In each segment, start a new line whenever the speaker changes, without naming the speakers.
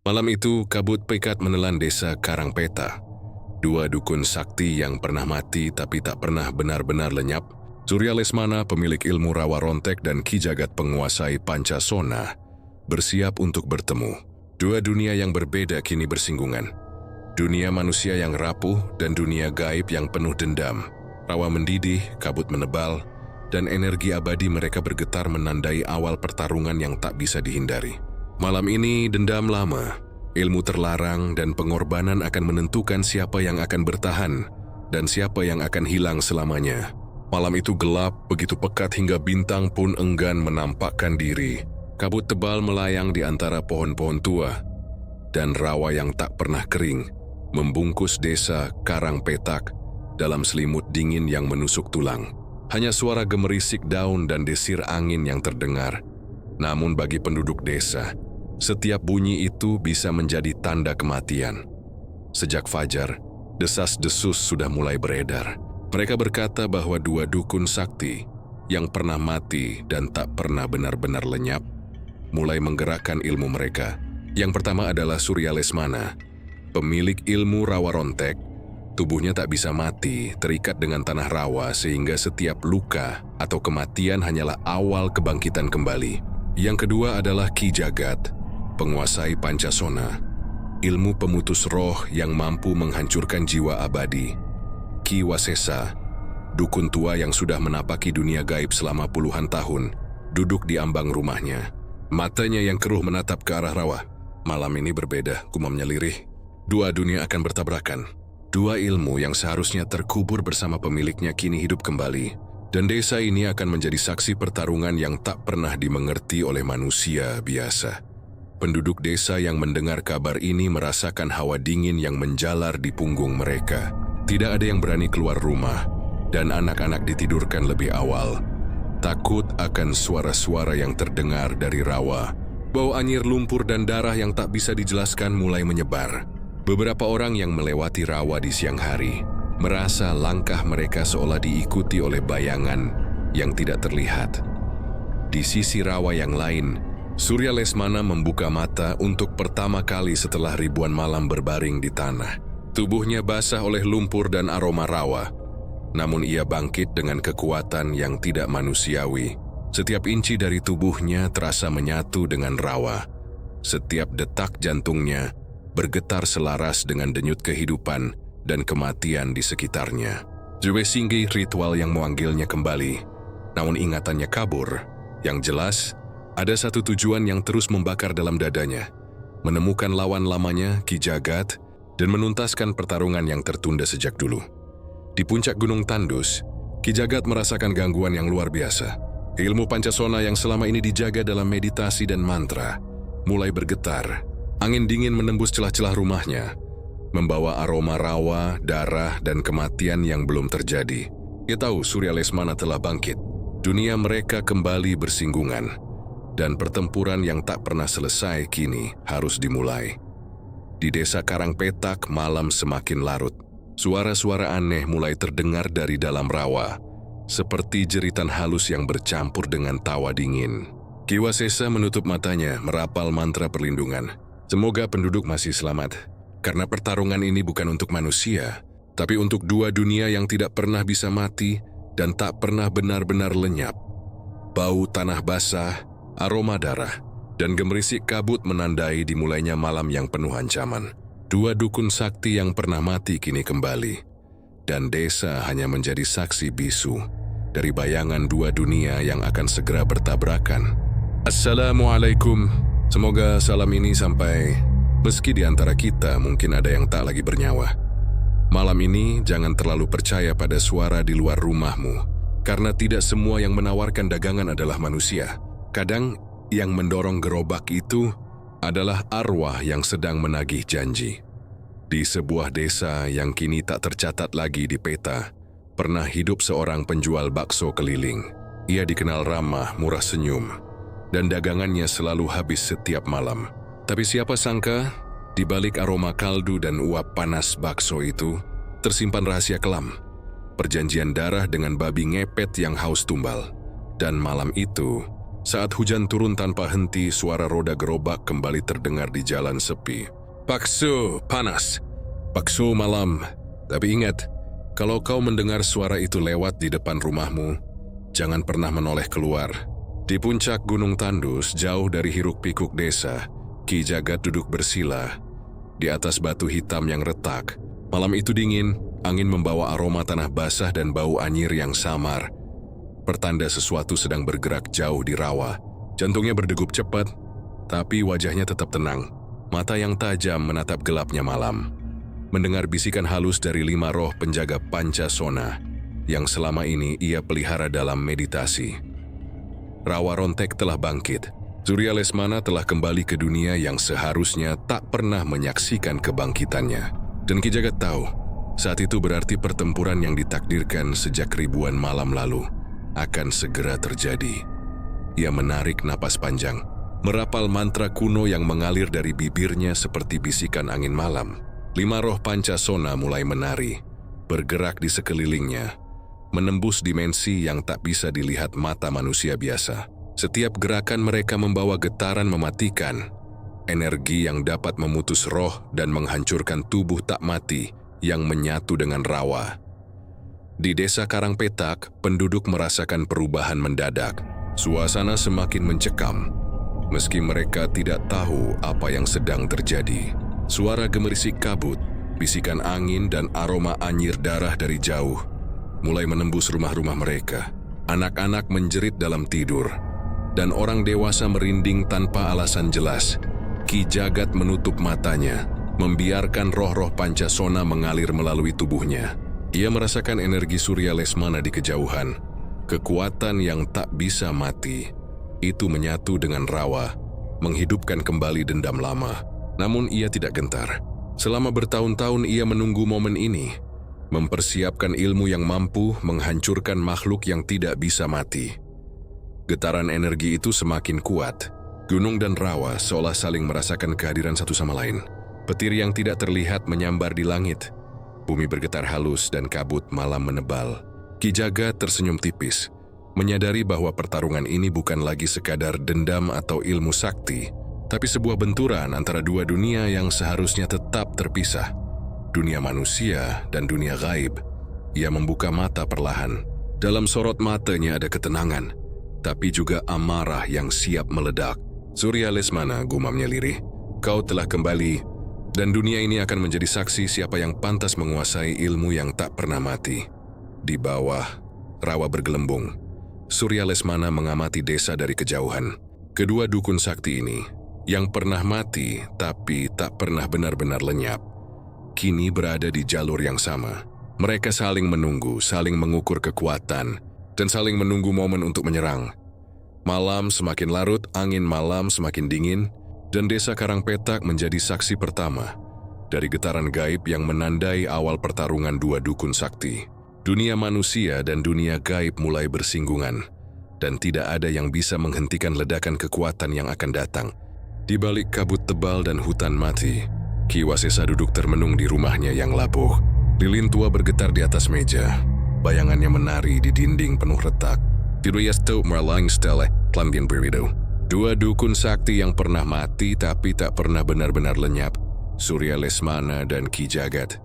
Malam itu, kabut pekat menelan desa Karangpeta. Dua dukun sakti yang pernah mati tapi tak pernah benar-benar lenyap, Surya Lesmana, pemilik ilmu rawa rontek, dan Ki Jagat, penguasai Pancasona, bersiap untuk bertemu. Dua dunia yang berbeda kini bersinggungan. Dunia manusia yang rapuh dan dunia gaib yang penuh dendam. Rawa mendidih, kabut menebal, dan energi abadi mereka bergetar menandai awal pertarungan yang tak bisa dihindari. Malam ini dendam lama, ilmu terlarang, dan pengorbanan akan menentukan siapa yang akan bertahan dan siapa yang akan hilang selamanya. Malam itu gelap, begitu pekat hingga bintang pun enggan menampakkan diri. Kabut tebal melayang di antara pohon-pohon tua, dan rawa yang tak pernah kering membungkus desa Karangpetak dalam selimut dingin yang menusuk tulang. Hanya suara gemerisik daun dan desir angin yang terdengar. Namun bagi penduduk desa, setiap bunyi itu bisa menjadi tanda kematian. Sejak fajar, desas-desus sudah mulai beredar. Mereka berkata bahwa dua dukun sakti yang pernah mati dan tak pernah benar-benar lenyap mulai menggerakkan ilmu mereka. Yang pertama adalah Surya Lesmana, pemilik ilmu rawa rontek. Tubuhnya tak bisa mati, terikat dengan tanah rawa sehingga setiap luka atau kematian hanyalah awal kebangkitan kembali. Yang kedua adalah Ki Jagat, penguasai Pancasona, ilmu pemutus roh yang mampu menghancurkan jiwa abadi. Ki Wasesa, dukun tua yang sudah menapaki dunia gaib selama puluhan tahun, duduk di ambang rumahnya. Matanya yang keruh menatap ke arah rawa. Malam ini berbeda, gumamnya lirih. Dua dunia akan bertabrakan. Dua ilmu yang seharusnya terkubur bersama pemiliknya kini hidup kembali. Dan desa ini akan menjadi saksi pertarungan yang tak pernah dimengerti oleh manusia biasa. Penduduk desa yang mendengar kabar ini merasakan hawa dingin yang menjalar di punggung mereka. Tidak ada yang berani keluar rumah, dan anak-anak ditidurkan lebih awal. Takut akan suara-suara yang terdengar dari rawa. Bau anyir lumpur dan darah yang tak bisa dijelaskan mulai menyebar. Beberapa orang yang melewati rawa di siang hari merasa langkah mereka seolah diikuti oleh bayangan yang tidak terlihat. Di sisi rawa yang lain, Surya Lesmana membuka mata untuk pertama kali setelah ribuan malam berbaring di tanah. Tubuhnya basah oleh lumpur dan aroma rawa. Namun ia bangkit dengan kekuatan yang tidak manusiawi. Setiap inci dari tubuhnya terasa menyatu dengan rawa. Setiap detak jantungnya bergetar selaras dengan denyut kehidupan dan kematian di sekitarnya. Jue singgih ritual yang memanggilnya kembali. Namun ingatannya kabur. Yang jelas, ada satu tujuan yang terus membakar dalam dadanya. Menemukan lawan lamanya, Ki Jagat, dan menuntaskan pertarungan yang tertunda sejak dulu. Di puncak Gunung Tandus, Ki Jagat merasakan gangguan yang luar biasa. Ilmu Pancasona yang selama ini dijaga dalam meditasi dan mantra mulai bergetar. Angin dingin menembus celah-celah rumahnya, membawa aroma rawa, darah, dan kematian yang belum terjadi. Ia tahu Surya Lesmana telah bangkit. Dunia mereka kembali bersinggungan, dan pertempuran yang tak pernah selesai kini harus dimulai. Di desa Karangpetak, malam semakin larut. Suara-suara aneh mulai terdengar dari dalam rawa, seperti jeritan halus yang bercampur dengan tawa dingin. Ki Wasesa menutup matanya, merapal mantra perlindungan. Semoga penduduk masih selamat, karena pertarungan ini bukan untuk manusia, tapi untuk dua dunia yang tidak pernah bisa mati dan tak pernah benar-benar lenyap. Bau tanah basah, aroma darah, dan gemerisik kabut menandai dimulainya malam yang penuh ancaman. Dua dukun sakti yang pernah mati kini kembali, dan desa hanya menjadi saksi bisu dari bayangan dua dunia yang akan segera bertabrakan. Assalamualaikum. Semoga salam ini sampai, meski di antara kita mungkin ada yang tak lagi bernyawa. Malam ini jangan terlalu percaya pada suara di luar rumahmu, karena tidak semua yang menawarkan dagangan adalah manusia. Kadang yang mendorong gerobak itu adalah arwah yang sedang menagih janji. Di sebuah desa yang kini tak tercatat lagi di peta, pernah hidup seorang penjual bakso keliling. Ia dikenal ramah, murah senyum, dan dagangannya selalu habis setiap malam. Tapi siapa sangka, di balik aroma kaldu dan uap panas bakso itu, tersimpan rahasia kelam. Perjanjian darah dengan babi ngepet yang haus tumbal. Dan malam itu, Saat hujan turun tanpa henti, suara roda gerobak kembali terdengar di jalan sepi. Paksu, panas. Paksu, malam. Tapi ingat, kalau kau mendengar suara itu lewat di depan rumahmu, jangan pernah menoleh keluar. Di puncak Gunung Tandus, jauh dari hiruk-pikuk desa, Ki Jagat duduk bersila di atas batu hitam yang retak. Malam itu dingin, angin membawa aroma tanah basah dan bau anyir yang samar. Pertanda sesuatu sedang bergerak jauh di rawa. Jantungnya berdegup cepat, tapi wajahnya tetap tenang. Mata yang tajam menatap gelapnya malam. Mendengar bisikan halus dari 5 roh penjaga Pancasona yang selama ini ia pelihara dalam meditasi. Rawa Rontek telah bangkit. Surya Lesmana telah kembali ke dunia yang seharusnya tak pernah menyaksikan kebangkitannya. Dan Ki Jagat tahu, saat itu berarti pertempuran yang ditakdirkan sejak ribuan malam lalu akan segera terjadi. Ia menarik napas panjang, merapal mantra kuno yang mengalir dari bibirnya seperti bisikan angin malam. 5 roh Pancasona mulai menari, bergerak di sekelilingnya, menembus dimensi yang tak bisa dilihat mata manusia biasa. Setiap gerakan mereka membawa getaran mematikan, energi yang dapat memutus roh dan menghancurkan tubuh tak mati yang menyatu dengan rawa. Di desa Karangpetak, penduduk merasakan perubahan mendadak. Suasana semakin mencekam, meski mereka tidak tahu apa yang sedang terjadi. Suara gemerisik kabut, bisikan angin dan aroma anyir darah dari jauh mulai menembus rumah-rumah mereka. Anak-anak menjerit dalam tidur, dan orang dewasa merinding tanpa alasan jelas. Ki Jagat menutup matanya, membiarkan roh-roh Pancasona mengalir melalui tubuhnya. Ia merasakan energi Surya Lesmana di kejauhan. Kekuatan yang tak bisa mati. Itu menyatu dengan rawa, menghidupkan kembali dendam lama. Namun ia tidak gentar. Selama bertahun-tahun ia menunggu momen ini, mempersiapkan ilmu yang mampu menghancurkan makhluk yang tidak bisa mati. Getaran energi itu semakin kuat. Gunung dan rawa seolah saling merasakan kehadiran satu sama lain. Petir yang tidak terlihat menyambar di langit. Bumi bergetar halus dan kabut malam menebal. Ki Jagat tersenyum tipis, menyadari bahwa pertarungan ini bukan lagi sekadar dendam atau ilmu sakti, tapi sebuah benturan antara dua dunia yang seharusnya tetap terpisah. Dunia manusia dan dunia gaib. Ia membuka mata perlahan. Dalam sorot matanya ada ketenangan, tapi juga amarah yang siap meledak. Surya Lesmana, gumamnya lirih, kau telah kembali. Dan dunia ini akan menjadi saksi siapa yang pantas menguasai ilmu yang tak pernah mati. Di bawah, rawa bergelembung. Surya Lesmana mengamati desa dari kejauhan. Kedua dukun sakti ini, yang pernah mati tapi tak pernah benar-benar lenyap, kini berada di jalur yang sama. Mereka saling menunggu, saling mengukur kekuatan, dan saling menunggu momen untuk menyerang. Malam semakin larut, angin malam semakin dingin, dan desa Karangpetak menjadi saksi pertama dari getaran gaib yang menandai awal pertarungan dua dukun sakti. Dunia manusia dan dunia gaib mulai bersinggungan, dan tidak ada yang bisa menghentikan ledakan kekuatan yang akan datang. Di balik kabut tebal dan hutan mati, Ki Wasesa duduk termenung di rumahnya yang labuh. Lilin tua bergetar di atas meja, bayangannya menari di dinding penuh retak. Tirayasto merlaing stele, Klambian Berido. Dua dukun sakti yang pernah mati tapi tak pernah benar-benar lenyap, Surya Lesmana dan Ki Jagat,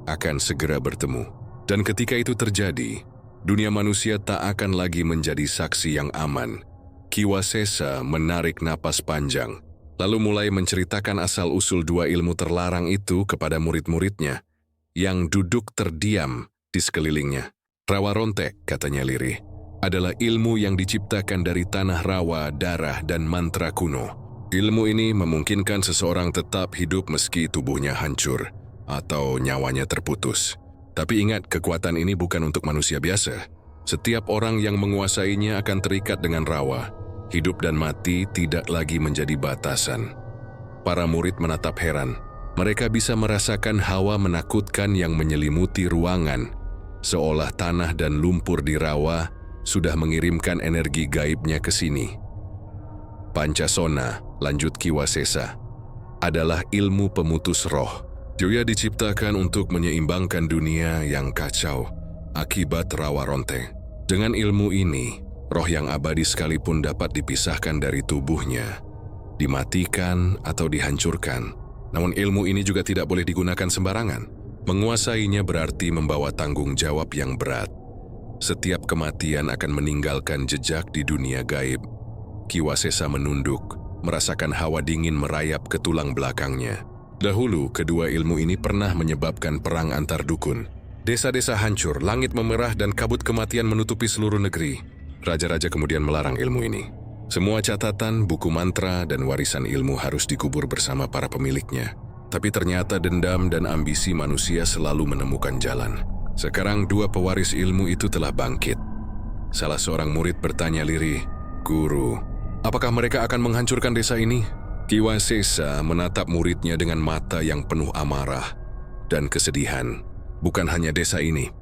akan segera bertemu. Dan ketika itu terjadi, dunia manusia tak akan lagi menjadi saksi yang aman. Ki Wasesa menarik napas panjang, lalu mulai menceritakan asal-usul dua ilmu terlarang itu kepada murid-muridnya, yang duduk terdiam di sekelilingnya. Rawa Rontek, katanya lirih, adalah ilmu yang diciptakan dari tanah rawa, darah, dan mantra kuno. Ilmu ini memungkinkan seseorang tetap hidup meski tubuhnya hancur atau nyawanya terputus. Tapi ingat, kekuatan ini bukan untuk manusia biasa. Setiap orang yang menguasainya akan terikat dengan rawa. Hidup dan mati tidak lagi menjadi batasan. Para murid menatap heran. Mereka bisa merasakan hawa menakutkan yang menyelimuti ruangan, seolah tanah dan lumpur di rawa sudah mengirimkan energi gaibnya ke sini. Pancasona, lanjut Ki Wasesa, adalah ilmu pemutus roh. Dia diciptakan untuk menyeimbangkan dunia yang kacau akibat rawa Rontek. Dengan ilmu ini, Roh yang abadi sekalipun dapat dipisahkan dari tubuhnya, dimatikan atau dihancurkan. Namun ilmu ini juga tidak boleh digunakan sembarangan. Menguasainya berarti membawa tanggung jawab yang berat. Setiap kematian akan meninggalkan jejak di dunia gaib. Ki Wasesa menunduk, merasakan hawa dingin merayap ke tulang belakangnya. Dahulu, kedua ilmu ini pernah menyebabkan perang antar dukun. Desa-desa hancur, langit memerah dan kabut kematian menutupi seluruh negeri. Raja-raja kemudian melarang ilmu ini. Semua catatan, buku mantra, dan warisan ilmu harus dikubur bersama para pemiliknya. Tapi ternyata dendam dan ambisi manusia selalu menemukan jalan. Sekarang dua pewaris ilmu itu telah bangkit. Salah seorang murid bertanya lirih, "Guru, apakah mereka akan menghancurkan desa ini?" Ki Wasesa menatap muridnya dengan mata yang penuh amarah dan kesedihan. Bukan hanya desa ini,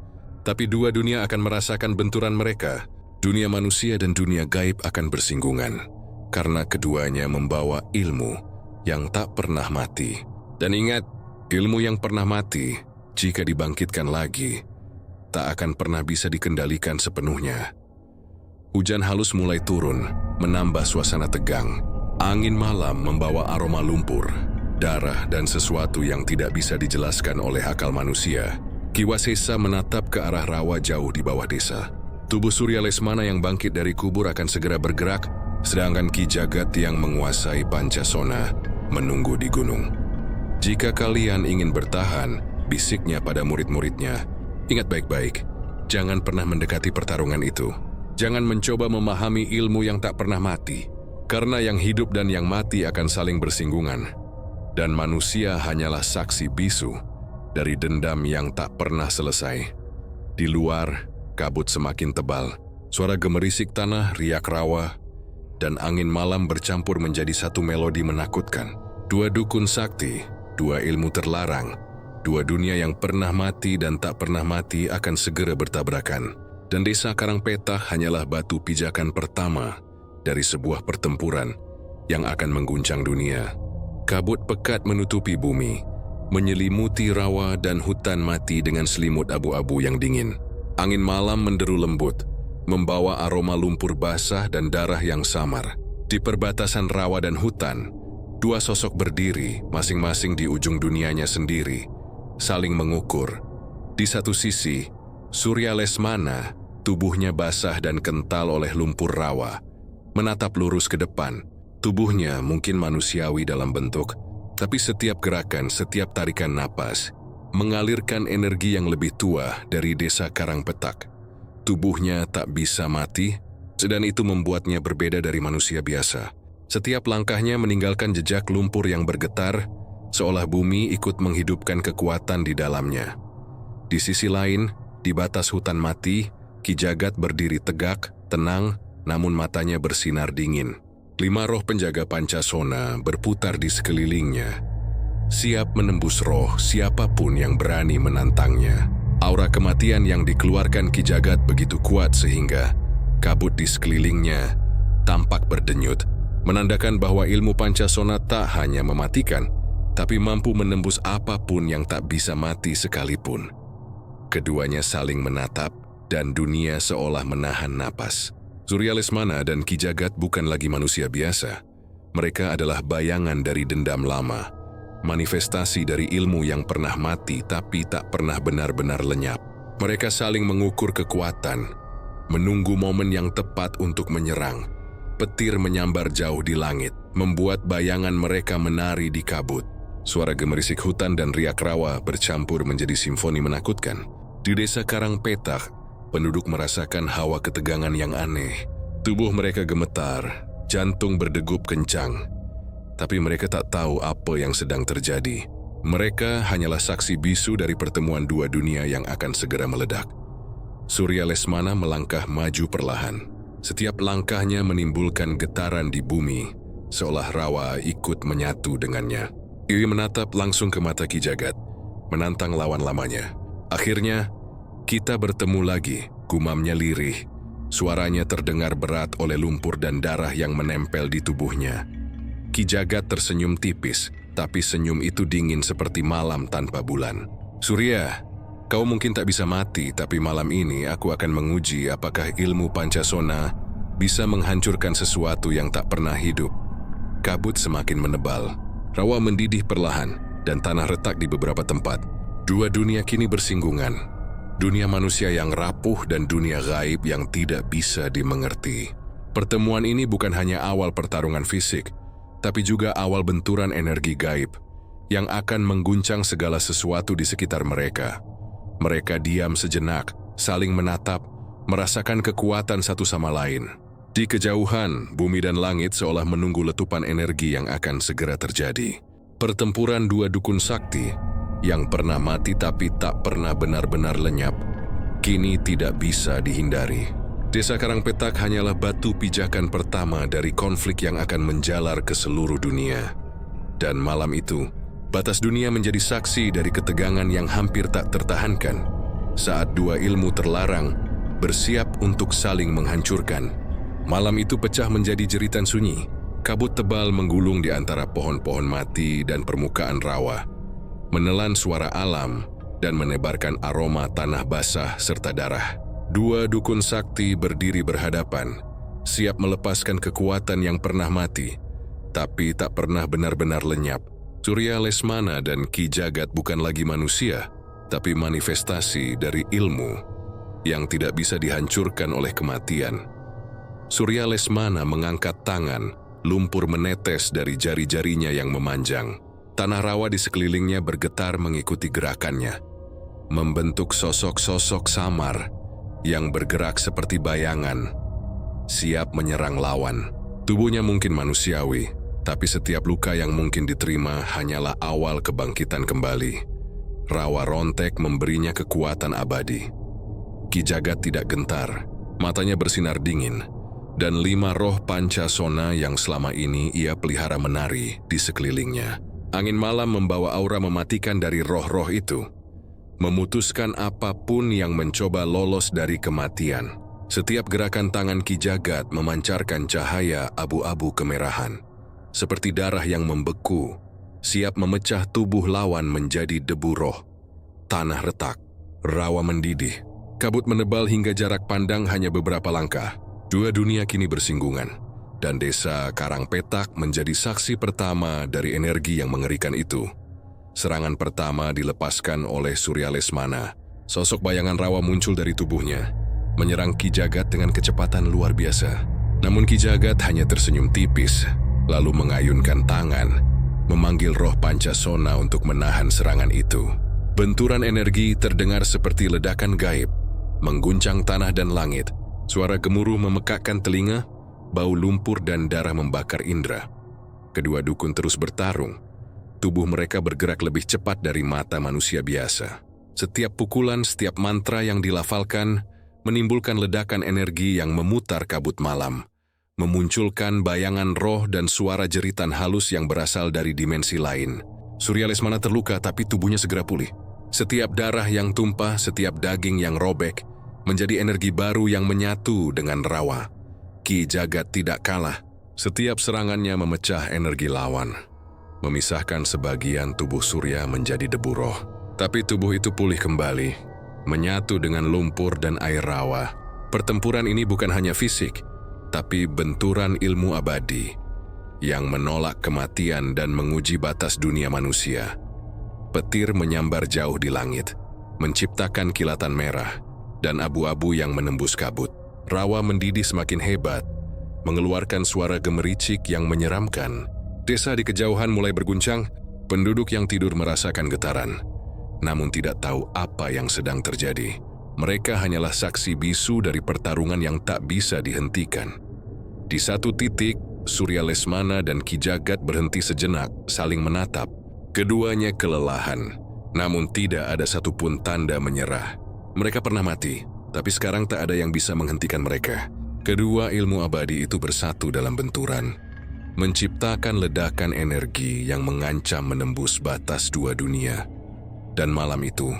tapi dua dunia akan merasakan benturan mereka. Dunia manusia dan dunia gaib akan bersinggungan, karena keduanya membawa ilmu yang tak pernah mati. Dan ingat, ilmu yang pernah mati, jika dibangkitkan lagi, tak akan pernah bisa dikendalikan sepenuhnya. Hujan halus mulai turun, menambah suasana tegang. Angin malam membawa aroma lumpur, darah, dan sesuatu yang tidak bisa dijelaskan oleh akal manusia. Ki Wasesa menatap ke arah rawa jauh di bawah desa. Tubuh Surya Lesmana yang bangkit dari kubur akan segera bergerak, sedangkan Ki Jagat yang menguasai Pancasona menunggu di gunung. "Jika kalian ingin bertahan," bisiknya pada murid-muridnya, "ingat baik-baik, jangan pernah mendekati pertarungan itu. Jangan mencoba memahami ilmu yang tak pernah mati, karena yang hidup dan yang mati akan saling bersinggungan. Dan manusia hanyalah saksi bisu dari dendam yang tak pernah selesai." Di luar, kabut semakin tebal. Suara gemerisik tanah, riak rawa, dan angin malam bercampur menjadi satu melodi menakutkan. Dua dukun sakti, dua ilmu terlarang, dua dunia yang pernah mati dan tak pernah mati akan segera bertabrakan. Dan desa Karangpetah hanyalah batu pijakan pertama dari sebuah pertempuran yang akan mengguncang dunia. Kabut pekat menutupi bumi, menyelimuti rawa dan hutan mati dengan selimut abu-abu yang dingin. Angin malam menderu lembut, membawa aroma lumpur basah dan darah yang samar. Di perbatasan rawa dan hutan, dua sosok berdiri, masing-masing di ujung dunianya sendiri, saling mengukur. Di satu sisi, Surya Lesmana, tubuhnya basah dan kental oleh lumpur rawa, menatap lurus ke depan. Tubuhnya mungkin manusiawi dalam bentuk, tapi setiap gerakan, setiap tarikan napas, mengalirkan energi yang lebih tua dari desa Karangpetak. Tubuhnya tak bisa mati, dan itu membuatnya berbeda dari manusia biasa. Setiap langkahnya meninggalkan jejak lumpur yang bergetar, seolah bumi ikut menghidupkan kekuatan di dalamnya. Di sisi lain, di batas hutan mati, Ki Jagat berdiri tegak, tenang, namun matanya bersinar dingin. 5 roh penjaga Pancasona berputar di sekelilingnya, siap menembus roh siapapun yang berani menantangnya. Aura kematian yang dikeluarkan Ki Jagat begitu kuat sehingga kabut di sekelilingnya tampak berdenyut, menandakan bahwa ilmu Pancasona tak hanya mematikan, tapi mampu menembus apapun yang tak bisa mati sekalipun. Keduanya saling menatap, dan dunia seolah menahan napas. Surya Lesmana dan Ki Jagat bukan lagi manusia biasa. Mereka adalah bayangan dari dendam lama, manifestasi dari ilmu yang pernah mati tapi tak pernah benar-benar lenyap. Mereka saling mengukur kekuatan, menunggu momen yang tepat untuk menyerang. Petir menyambar jauh di langit, membuat bayangan mereka menari di kabut. Suara gemerisik hutan dan riak rawa bercampur menjadi simfoni menakutkan. Di desa Karangpetah, penduduk merasakan hawa ketegangan yang aneh. Tubuh mereka gemetar, jantung berdegup kencang. Tapi mereka tak tahu apa yang sedang terjadi. Mereka hanyalah saksi bisu dari pertemuan dua dunia yang akan segera meledak. Surya Lesmana melangkah maju perlahan. Setiap langkahnya menimbulkan getaran di bumi, seolah rawa ikut menyatu dengannya. Ia menatap langsung ke mata Ki Jagat, menantang lawan lamanya. Akhirnya, "Kita bertemu lagi," gumamnya lirih. Suaranya terdengar berat oleh lumpur dan darah yang menempel di tubuhnya. Ki Jagat tersenyum tipis, tapi senyum itu dingin seperti malam tanpa bulan. "Surya, kau mungkin tak bisa mati, tapi malam ini aku akan menguji apakah ilmu Pancasona bisa menghancurkan sesuatu yang tak pernah hidup. Kabut semakin menebal, rawa mendidih perlahan, dan tanah retak di beberapa tempat. Dua dunia kini bersinggungan. Dunia manusia yang rapuh dan dunia gaib yang tidak bisa dimengerti. Pertemuan ini bukan hanya awal pertarungan fisik, tapi juga awal benturan energi gaib yang akan mengguncang segala sesuatu di sekitar mereka. Mereka diam sejenak, saling menatap, merasakan kekuatan satu sama lain. Di kejauhan, bumi dan langit seolah menunggu letupan energi yang akan segera terjadi. Pertempuran dua dukun sakti yang pernah mati tapi tak pernah benar-benar lenyap, kini tidak bisa dihindari. Desa Karangpetak hanyalah batu pijakan pertama dari konflik yang akan menjalar ke seluruh dunia. Dan malam itu, batas dunia menjadi saksi dari ketegangan yang hampir tak tertahankan saat dua ilmu terlarang bersiap untuk saling menghancurkan. Malam itu pecah menjadi jeritan sunyi. Kabut tebal menggulung di antara pohon-pohon mati dan permukaan rawa, menelan suara alam dan menebarkan aroma tanah basah serta darah. Dua dukun sakti berdiri berhadapan, siap melepaskan kekuatan yang pernah mati, tapi tak pernah benar-benar lenyap. Surya Lesmana dan Ki Jagat bukan lagi manusia, tapi manifestasi dari ilmu yang tidak bisa dihancurkan oleh kematian. Surya Lesmana mengangkat tangan, lumpur menetes dari jari-jarinya yang memanjang. Tanah rawa di sekelilingnya bergetar mengikuti gerakannya, membentuk sosok-sosok samar yang bergerak seperti bayangan, siap menyerang lawan. Tubuhnya mungkin manusiawi, tapi setiap luka yang mungkin diterima hanyalah awal kebangkitan kembali. Rawa rontek memberinya kekuatan abadi. Ki Jagat tidak gentar, matanya bersinar dingin, dan 5 roh pancasona yang selama ini ia pelihara menari di sekelilingnya. Angin malam membawa aura mematikan dari roh-roh itu, memutuskan apapun yang mencoba lolos dari kematian. Setiap gerakan tangan Ki Jagat memancarkan cahaya abu-abu kemerahan, seperti darah yang membeku, siap memecah tubuh lawan menjadi debu roh. Tanah retak, rawa mendidih, kabut menebal hingga jarak pandang hanya beberapa langkah. Dua dunia kini bersinggungan, dan desa Karangpetak menjadi saksi pertama dari energi yang mengerikan itu. Serangan pertama dilepaskan oleh Surya Lesmana. Sosok bayangan rawa muncul dari tubuhnya, menyerang Ki Jagat dengan kecepatan luar biasa. Namun Ki Jagat hanya tersenyum tipis, lalu mengayunkan tangan, memanggil roh Pancasona untuk menahan serangan itu. Benturan energi terdengar seperti ledakan gaib, mengguncang tanah dan langit. Suara gemuruh memekakkan telinga, bau lumpur dan darah membakar indera. Kedua dukun terus bertarung. Tubuh mereka bergerak lebih cepat dari mata manusia biasa. Setiap pukulan, setiap mantra yang dilafalkan menimbulkan ledakan energi yang memutar kabut malam, memunculkan bayangan roh dan suara jeritan halus yang berasal dari dimensi lain. Surya Lesmana terluka tapi tubuhnya segera pulih. Setiap darah yang tumpah, setiap daging yang robek, menjadi energi baru yang menyatu dengan rawa. Ki Jagat tidak kalah. Setiap serangannya memecah energi lawan, memisahkan sebagian tubuh Surya menjadi debu roh. Tapi tubuh itu pulih kembali, menyatu dengan lumpur dan air rawa. Pertempuran ini bukan hanya fisik, tapi benturan ilmu abadi yang menolak kematian dan menguji batas dunia manusia. Petir menyambar jauh di langit, menciptakan kilatan merah dan abu-abu yang menembus kabut. Rawa mendidih semakin hebat, mengeluarkan suara gemericik yang menyeramkan. Desa di kejauhan mulai berguncang, penduduk yang tidur merasakan getaran, namun tidak tahu apa yang sedang terjadi. Mereka hanyalah saksi bisu dari pertarungan yang tak bisa dihentikan. Di satu titik, Surya Lesmana dan Ki Jagat berhenti sejenak, saling menatap. Keduanya kelelahan, namun tidak ada satupun tanda menyerah. Mereka pernah mati, tapi sekarang tak ada yang bisa menghentikan mereka. Kedua ilmu abadi itu bersatu dalam benturan, menciptakan ledakan energi yang mengancam menembus batas dua dunia. Dan malam itu,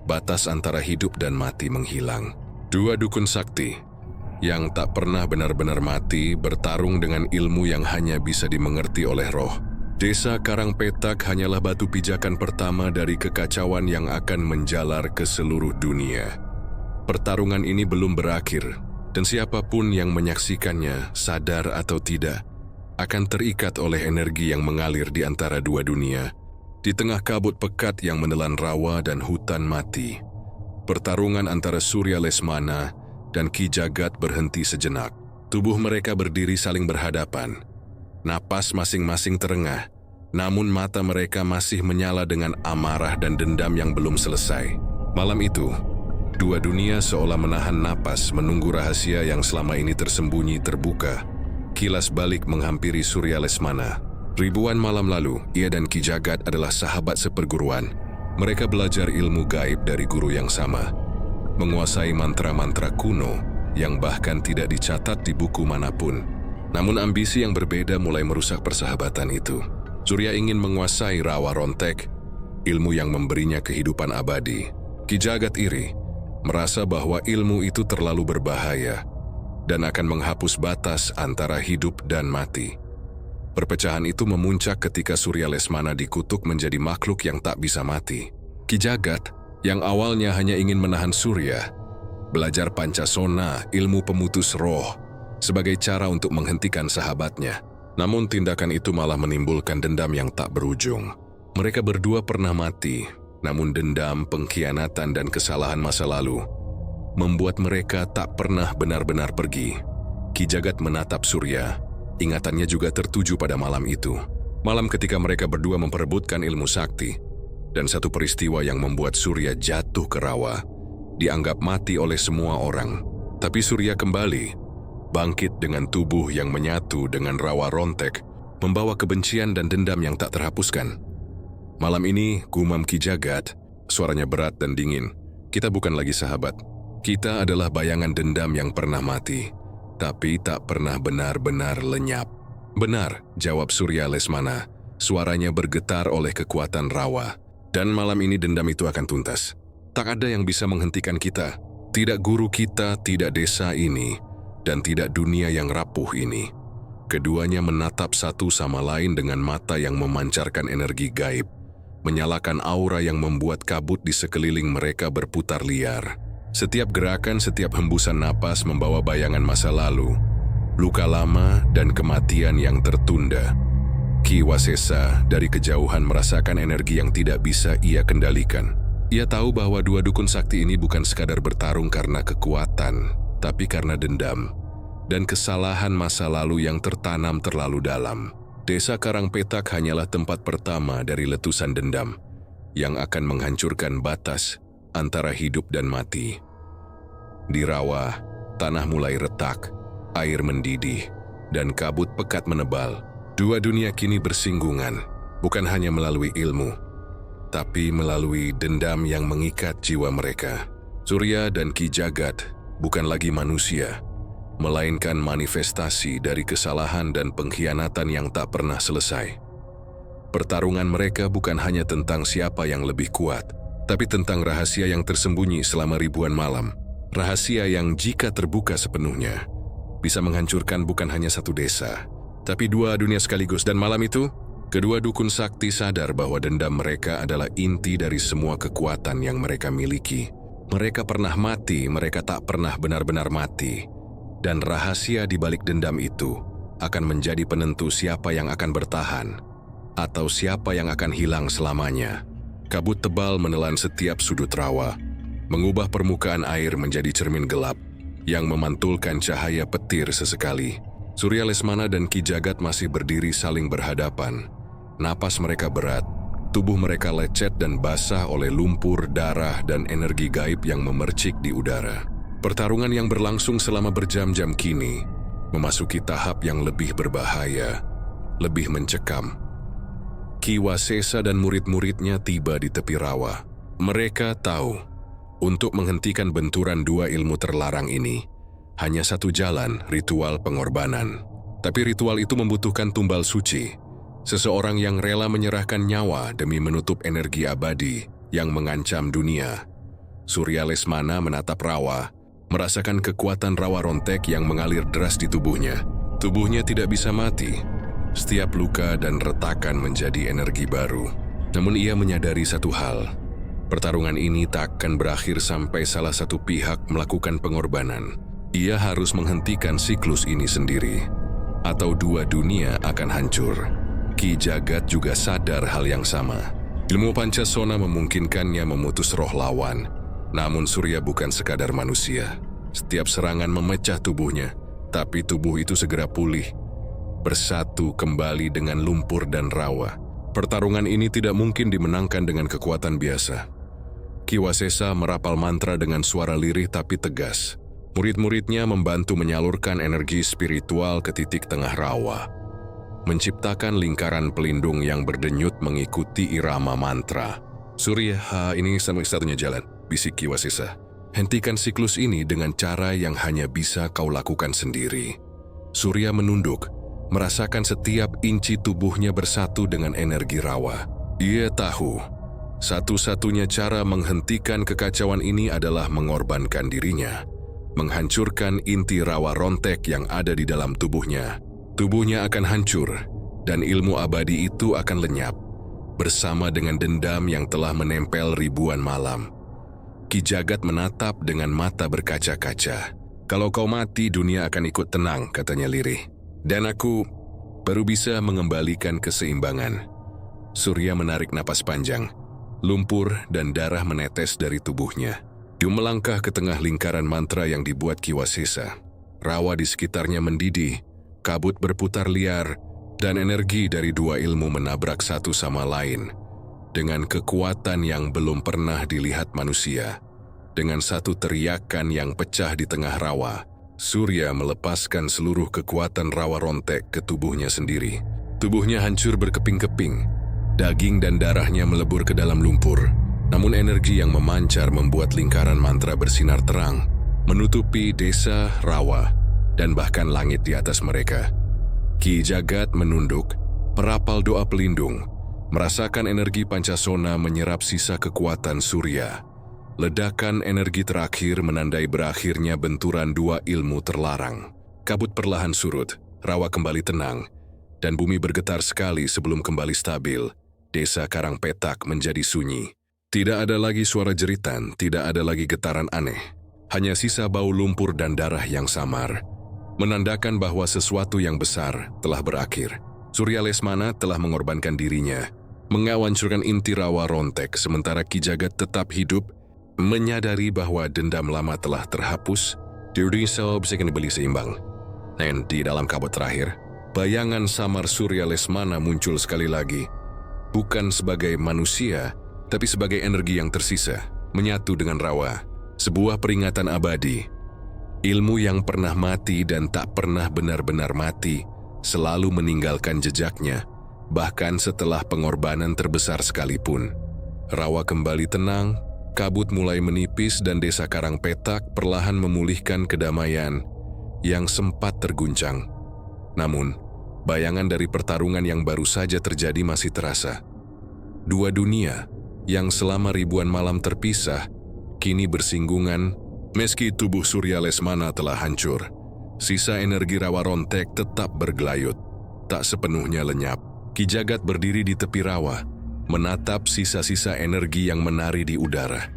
batas antara hidup dan mati menghilang. Dua dukun sakti yang tak pernah benar-benar mati bertarung dengan ilmu yang hanya bisa dimengerti oleh roh. Desa Karangpetak hanyalah batu pijakan pertama dari kekacauan yang akan menjalar ke seluruh dunia. Pertarungan ini belum berakhir, Dan siapapun yang menyaksikannya, sadar atau tidak, akan terikat oleh energi yang mengalir di antara dua dunia. Di tengah kabut pekat yang menelan rawa dan hutan mati, pertarungan antara Surya Lesmana dan Ki Jagat berhenti sejenak. Tubuh mereka berdiri saling berhadapan. Napas masing-masing terengah, namun mata mereka masih menyala dengan amarah dan dendam yang belum selesai. Malam itu, dua dunia seolah menahan napas menunggu rahasia yang selama ini tersembunyi terbuka. Kilas balik menghampiri Surya Lesmana. Ribuan malam lalu, ia dan Ki Jagat adalah sahabat seperguruan. Mereka belajar ilmu gaib dari guru yang sama, menguasai mantra-mantra kuno yang bahkan tidak dicatat di buku manapun. Namun ambisi yang berbeda mulai merusak persahabatan itu. Surya ingin menguasai Rawa Rontek, ilmu yang memberinya kehidupan abadi. Ki Jagat iri, merasa bahwa ilmu itu terlalu berbahaya dan akan menghapus batas antara hidup dan mati. Perpecahan itu memuncak ketika Surya Lesmana dikutuk menjadi makhluk yang tak bisa mati. Ki Jagat, yang awalnya hanya ingin menahan Surya, belajar Pancasona, ilmu pemutus roh, sebagai cara untuk menghentikan sahabatnya. Namun tindakan itu malah menimbulkan dendam yang tak berujung. Mereka berdua pernah mati, namun dendam, pengkhianatan, dan kesalahan masa lalu membuat mereka tak pernah benar-benar pergi. Ki Jagat menatap Surya. Ingatannya juga tertuju pada malam itu. Malam ketika mereka berdua memperebutkan ilmu sakti, dan satu peristiwa yang membuat Surya jatuh ke rawa, dianggap mati oleh semua orang. Tapi Surya kembali, bangkit dengan tubuh yang menyatu dengan Rawa Rontek, membawa kebencian dan dendam yang tak terhapuskan. Malam ini, gumam Ki Jagat, suaranya berat dan dingin. Kita bukan lagi sahabat. Kita adalah bayangan dendam yang pernah mati, tapi tak pernah benar-benar lenyap. Benar, jawab Surya Lesmana. Suaranya bergetar oleh kekuatan Rawa. Dan malam ini dendam itu akan tuntas. Tak ada yang bisa menghentikan kita. Tidak guru kita, tidak desa ini, dan tidak dunia yang rapuh ini. Keduanya menatap satu sama lain dengan mata yang memancarkan energi gaib, menyalakan aura yang membuat kabut di sekeliling mereka berputar liar. Setiap gerakan, setiap hembusan napas membawa bayangan masa lalu, luka lama, dan kematian yang tertunda. Ki Wasesa dari kejauhan merasakan energi yang tidak bisa ia kendalikan. Ia tahu bahwa dua dukun sakti ini bukan sekadar bertarung karena kekuatan, tapi karena dendam dan kesalahan masa lalu yang tertanam terlalu dalam. Desa Karangpetak hanyalah tempat pertama dari letusan dendam yang akan menghancurkan batas antara hidup dan mati. Di rawa, tanah mulai retak, air mendidih, dan kabut pekat menebal. Dua dunia kini bersinggungan, bukan hanya melalui ilmu, tapi melalui dendam yang mengikat jiwa mereka. Surya dan Ki Jagat bukan lagi manusia, melainkan manifestasi dari kesalahan dan pengkhianatan yang tak pernah selesai. Pertarungan mereka bukan hanya tentang siapa yang lebih kuat, tapi tentang rahasia yang tersembunyi selama ribuan malam. Rahasia yang jika terbuka sepenuhnya, bisa menghancurkan bukan hanya satu desa, tapi dua dunia sekaligus. Dan malam itu, kedua dukun sakti sadar bahwa dendam mereka adalah inti dari semua kekuatan yang mereka miliki. Mereka pernah mati, mereka tak pernah benar-benar mati. Dan rahasia di balik dendam itu akan menjadi penentu siapa yang akan bertahan, atau siapa yang akan hilang selamanya. Kabut tebal menelan setiap sudut rawa, mengubah permukaan air menjadi cermin gelap yang memantulkan cahaya petir sesekali. Surya Lesmana dan Ki Jagat masih berdiri saling berhadapan. Napas mereka berat, tubuh mereka lecet dan basah oleh lumpur, darah, dan energi gaib yang memercik di udara. Pertarungan yang berlangsung selama berjam-jam kini memasuki tahap yang lebih berbahaya, lebih mencekam. Ki Wasesa dan murid-muridnya tiba di tepi rawa. Mereka tahu, untuk menghentikan benturan dua ilmu terlarang ini, hanya satu jalan, ritual pengorbanan. Tapi ritual itu membutuhkan tumbal suci, seseorang yang rela menyerahkan nyawa demi menutup energi abadi yang mengancam dunia. Surya Lesmana menatap rawa, merasakan kekuatan Rawa Rontek yang mengalir deras di tubuhnya. Tubuhnya tidak bisa mati. Setiap luka dan retakan menjadi energi baru. Namun ia menyadari satu hal, pertarungan ini tak akan berakhir sampai salah satu pihak melakukan pengorbanan. Ia harus menghentikan siklus ini sendiri, atau dua dunia akan hancur. Ki Jagat juga sadar hal yang sama. Ilmu Pancasona memungkinkannya memutus roh lawan, namun Surya bukan sekadar manusia. Setiap serangan memecah tubuhnya, tapi tubuh itu segera pulih, bersatu kembali dengan lumpur dan rawa. Pertarungan ini tidak mungkin dimenangkan dengan kekuatan biasa. Ki Wasesa merapal mantra dengan suara lirih tapi tegas. Murid-muridnya membantu menyalurkan energi spiritual ke titik tengah rawa, menciptakan lingkaran pelindung yang berdenyut mengikuti irama mantra. Surya, ini satu-satunya jalan, bisik Ki Wasesa. Hentikan siklus ini dengan cara yang hanya bisa kau lakukan sendiri. Surya menunduk, merasakan setiap inci tubuhnya bersatu dengan energi rawa. Ia tahu, satu-satunya cara menghentikan kekacauan ini adalah mengorbankan dirinya, menghancurkan inti rawa rontek yang ada di dalam tubuhnya. Tubuhnya akan hancur, dan ilmu abadi itu akan lenyap, bersama dengan dendam yang telah menempel ribuan malam. Ki Jagat menatap dengan mata berkaca-kaca. Kalau kau mati, dunia akan ikut tenang, katanya lirih. Dan aku baru bisa mengembalikan keseimbangan. Surya menarik napas panjang. Lumpur dan darah menetes dari tubuhnya. Dia melangkah ke tengah lingkaran mantra yang dibuat Ki Wasesa. Rawa di sekitarnya mendidih, kabut berputar liar, dan energi dari dua ilmu menabrak satu sama lain. Dengan kekuatan yang belum pernah dilihat manusia. Dengan satu teriakan yang pecah di tengah rawa, Surya melepaskan seluruh kekuatan rawa rontek ke tubuhnya sendiri. Tubuhnya hancur berkeping-keping, daging dan darahnya melebur ke dalam lumpur. Namun energi yang memancar membuat lingkaran mantra bersinar terang, menutupi desa, rawa, dan bahkan langit di atas mereka. Ki Jagat menunduk, merapal doa pelindung, merasakan energi Pancasona menyerap sisa kekuatan Surya. Ledakan energi terakhir menandai berakhirnya benturan dua ilmu terlarang. Kabut perlahan surut, rawa kembali tenang, dan bumi bergetar sekali sebelum kembali stabil. Desa Karangpetak menjadi sunyi. Tidak ada lagi suara jeritan, tidak ada lagi getaran aneh. Hanya sisa bau lumpur dan darah yang samar, menandakan bahwa sesuatu yang besar telah berakhir. Surya Lesmana telah mengorbankan dirinya, menghancurkan inti rawa rontek, sementara Ki Jagat tetap hidup, menyadari bahwa dendam lama telah terhapus. Dirinya bisa kembali seimbang. Dan di dalam kabut terakhir, bayangan samar Surya Lesmana muncul sekali lagi, bukan sebagai manusia, tapi sebagai energi yang tersisa, menyatu dengan rawa. Sebuah peringatan abadi. Ilmu yang pernah mati dan tak pernah benar-benar mati, selalu meninggalkan jejaknya, bahkan setelah pengorbanan terbesar sekalipun. Rawa kembali tenang, kabut mulai menipis dan desa Karangpetak perlahan memulihkan kedamaian yang sempat terguncang. Namun, bayangan dari pertarungan yang baru saja terjadi masih terasa. Dua dunia yang selama ribuan malam terpisah, kini bersinggungan. Meski tubuh Surya Lesmana telah hancur, sisa energi rawa rontek tetap bergelayut, tak sepenuhnya lenyap. Ki Jagat berdiri di tepi rawa, menatap sisa-sisa energi yang menari di udara.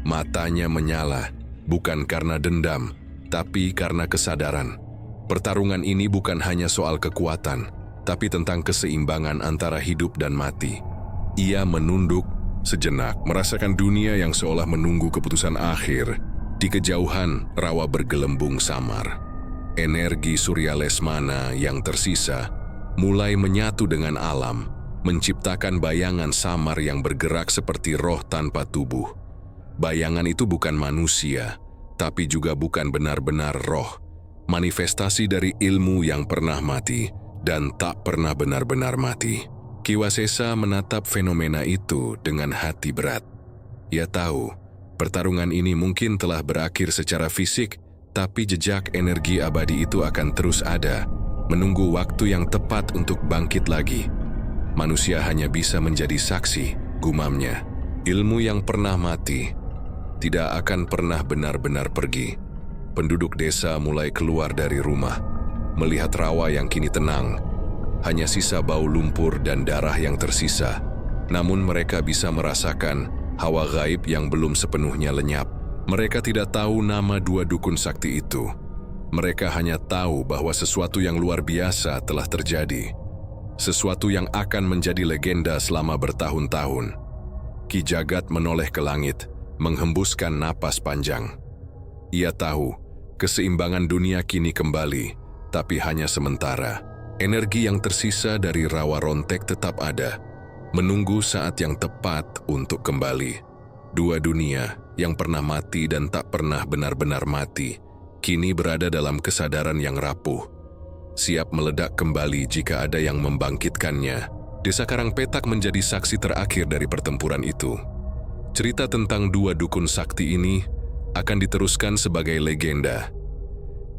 Matanya menyala, bukan karena dendam, tapi karena kesadaran. Pertarungan ini bukan hanya soal kekuatan, tapi tentang keseimbangan antara hidup dan mati. Ia menunduk sejenak, merasakan dunia yang seolah menunggu keputusan akhir. Di kejauhan, rawa bergelembung samar. Energi Surya Lesmana yang tersisa mulai menyatu dengan alam, menciptakan bayangan samar yang bergerak seperti roh tanpa tubuh. Bayangan itu bukan manusia, tapi juga bukan benar-benar roh, manifestasi dari ilmu yang pernah mati dan tak pernah benar-benar mati. Ki Wasesa menatap fenomena itu dengan hati berat. Ia tahu, pertarungan ini mungkin telah berakhir secara fisik, tapi jejak energi abadi itu akan terus ada, menunggu waktu yang tepat untuk bangkit lagi. Manusia hanya bisa menjadi saksi, gumamnya. Ilmu yang pernah mati tidak akan pernah benar-benar pergi. Penduduk desa mulai keluar dari rumah, melihat rawa yang kini tenang. Hanya sisa bau lumpur dan darah yang tersisa. Namun mereka bisa merasakan hawa gaib yang belum sepenuhnya lenyap. Mereka tidak tahu nama dua dukun sakti itu, Mereka hanya tahu bahwa sesuatu yang luar biasa telah terjadi. Sesuatu yang akan menjadi legenda selama bertahun-tahun. Ki Jagat menoleh ke langit, menghembuskan napas panjang. Ia tahu, keseimbangan dunia kini kembali, tapi hanya sementara. Energi yang tersisa dari rawa rontek tetap ada, menunggu saat yang tepat untuk kembali. Dua dunia yang pernah mati dan tak pernah benar-benar mati, kini berada dalam kesadaran yang rapuh, siap meledak kembali jika ada yang membangkitkannya. Desa Karangpetak menjadi saksi terakhir dari pertempuran itu. Cerita tentang dua dukun sakti ini akan diteruskan sebagai legenda.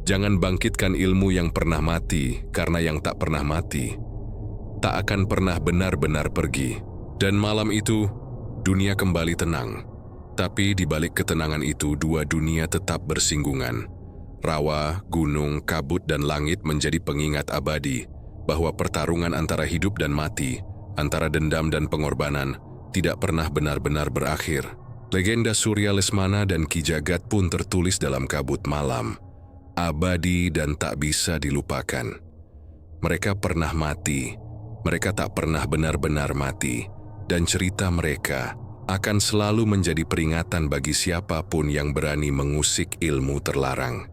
Jangan bangkitkan ilmu yang pernah mati, karena yang tak pernah mati tak akan pernah benar-benar pergi. Dan malam itu, dunia kembali tenang. Tapi di balik ketenangan itu, dua dunia tetap bersinggungan. Rawa, gunung, kabut, dan langit menjadi pengingat abadi bahwa pertarungan antara hidup dan mati, antara dendam dan pengorbanan, tidak pernah benar-benar berakhir. Legenda Surya Lesmana dan Ki Jagat pun tertulis dalam kabut malam, abadi dan tak bisa dilupakan. Mereka pernah mati, mereka tak pernah benar-benar mati, dan cerita mereka akan selalu menjadi peringatan bagi siapapun yang berani mengusik ilmu terlarang.